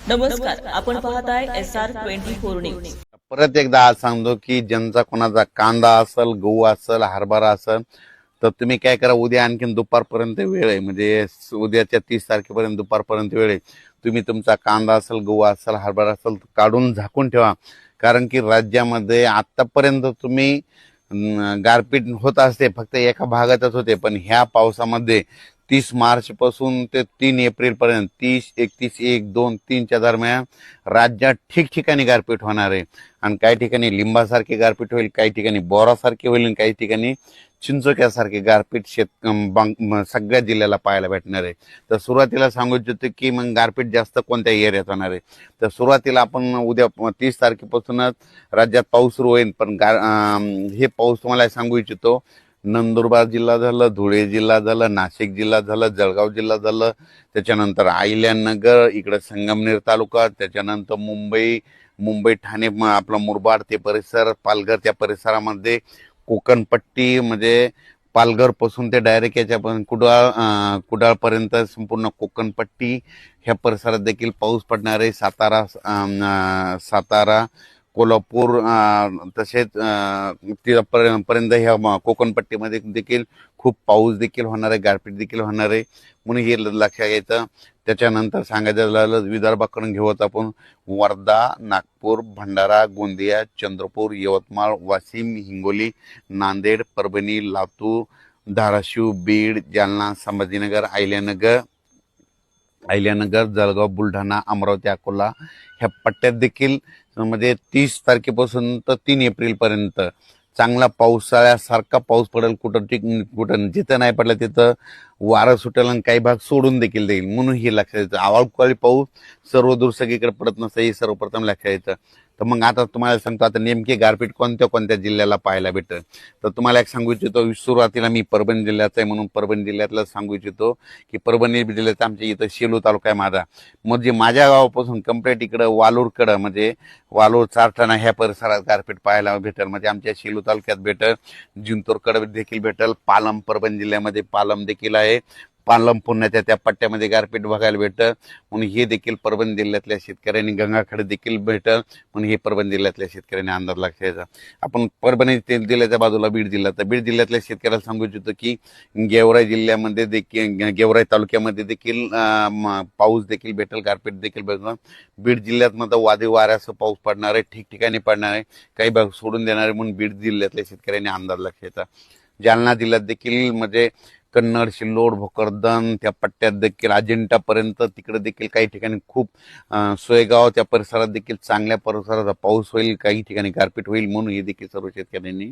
नमस्कार, आपण पाहताय SR24 न्यूज। परत एकदा आज सांगतो की ज्यांचा कोणाचा कांदा असेल, गहू असेल, हरभरा असेल, तर तुम्ही काय करा, उद्या आणखीन दुपारपर्यंत वेळ आहे, म्हणजे उद्याच्या 30 तारखेपर्यंत दुपारपर्यंत वेळ आहे। तुम्ही तुमचा कांदा असेल, गहू असेल, हरभरा असेल काढून झाकून ठेवा, कारण की राज्यामध्ये आतापर्यंत तुम्ही गारपीट होत असते, फक्त एका भागातच होते, पण ह्या पावसामध्ये 30 मार्च पासून ते 3 एप्रिल पर्यंत 30, 31, 1, 2, 3च्या दरम्यान राज्यात ठिकठिकाणी गारपीट होणार आहे। आणि काही ठिकाणी लिंबासारखी गारपीट होईल, काही ठिकाणी बोरासारखी होईल, आणि काही ठिकाणी चिंचोक्यासारखी गारपीट सगळ्या जिल्ह्याला पाहायला भेटणार आहे। तर सुरुवातीला सांगू इच्छितो की मग गारपीट जास्त कोणत्या एरियात होणार आहे, तर सुरुवातीला आपण उद्या 30 तारखेपासूनच राज्यात पाऊस सुरू होईल। पण हे पाऊस तुम्हाला सांगू इच्छितो, नंदुरबार जिल्हा झालं, धुळे जिल्हा झालं, नाशिक जिल्हा झालं, जळगाव जिल्हा झालं, त्याच्यानंतर अहिल्यानगर, इकडे संगमनेर तालुका, त्याच्यानंतर मुंबई ठाणे, आपला मुरबाड ते परिसर, पालघर त्या परिसरामध्ये, कोकणपट्टी म्हणजे पालघर पासून ते डायरेक्ट याच्यापर्यंत कुडाळपर्यंत संपूर्ण कोकणपट्टी ह्या परिसरात देखील पाऊस पडणार आहे। सातारा, कोल्हापूर, तसेच तिथपर्यंत ह्या कोकणपट्टीमध्ये देखील खूप पाऊस देखील होणार आहे, गारपीट देखील होणार आहे, म्हणून हे लक्षात घ्यायचं। त्याच्यानंतर सांगायचं झालं विदर्भाकडून घेऊत आपण, वर्धा, नागपूर, भंडारा, गोंदिया, चंद्रपूर, यवतमाळ, वाशिम, हिंगोली, नांदेड, परभणी, लातूर, धाराशिव, बीड, जालना, संभाजीनगर, अहिल्यानगर, जळगाव, बुलढाणा, अमरावती, अकोला ह्या पट्ट्यात देखील म्हणजे 30 तारखेपासून तर 3 एप्रिल पर्यंत चांगला पावसाळ्यासारखा पाऊस पडेल। कुठं जिथं नाही पडलं तिथं वारं सुटेल आणि काही भाग सोडून देखील देईल, म्हणून हे लक्षात येतं। अवकाळी पाऊस सर्वदूर सगळीकडे पडत नसतं, हे सर्वप्रथम लक्षात येतं। तर मग आता तुम्हाला सांगतो, आता नेमके गारपीट कोणत्या कोणत्या जिल्ह्याला पाहायला भेटेल, तर तुम्हाला एक सांगू इच्छितो। सुरुवातीला मी परभणी जिल्ह्याचा आहे, म्हणून परभणी जिल्ह्यातलं सांगू इच्छितो की परभणी जिल्ह्यात आमच्या इथं शेलू तालुका आहे माझा, म्हणजे माझ्या गावापासून कम्प्लीट इकडं वालूरकडं, म्हणजे वालूर, चारठाणा ह्या परिसरात गारपीट पाहायला भेटेल, म्हणजे आमच्या शेलू तालुक्यात भेटेल, जिंतूरकडे देखील भेटेल, पालम, परभणी जिल्ह्यामध्ये पालम देखील आहे, पालम पुण्याच्या त्या पट्ट्यामध्ये गारपीट बघायला भेटतं, म्हणून हे देखील परभणी जिल्ह्यातल्या शेतकऱ्यांनी, गंगाखेड देखील भेटल, म्हणून हे परभणी जिल्ह्यातल्या शेतकऱ्यांनी अंदाज लक्षायचा। आपण परभणी जिल्ह्याच्या बाजूला बीड जिल्हा, तर बीड जिल्ह्यातल्या शेतकऱ्याला सांगू इच्छितो की गेवराई जिल्ह्यामध्ये देखील, गेवराई तालुक्यामध्ये देखील पाऊस देखील भेटेल, गारपीट देखील भेटेल। बीड जिल्ह्यात मात्र वादळी वाऱ्यासह पाऊस पडणार आहे, ठिकठिकाणी पडणार आहे, काही भाग सोडून देणार आहे, म्हणून बीड जिल्ह्यातल्या शेतकऱ्यांनी अंदाज लक्षायचा। जालना जिल्ह्यात देखील म्हणजे कन्नड, सिल्लोड, भोकरदन त्या पट्ट्यात देखील अजिंठापर्यंत तिकडे देखील काही ठिकाणी खूप, सोयगाव त्या परिसरात देखील चांगल्या परिसराचा पाऊस होईल, काही ठिकाणी गारपीट होईल, म्हणून हे देखील सर्व शेतकऱ्यांनी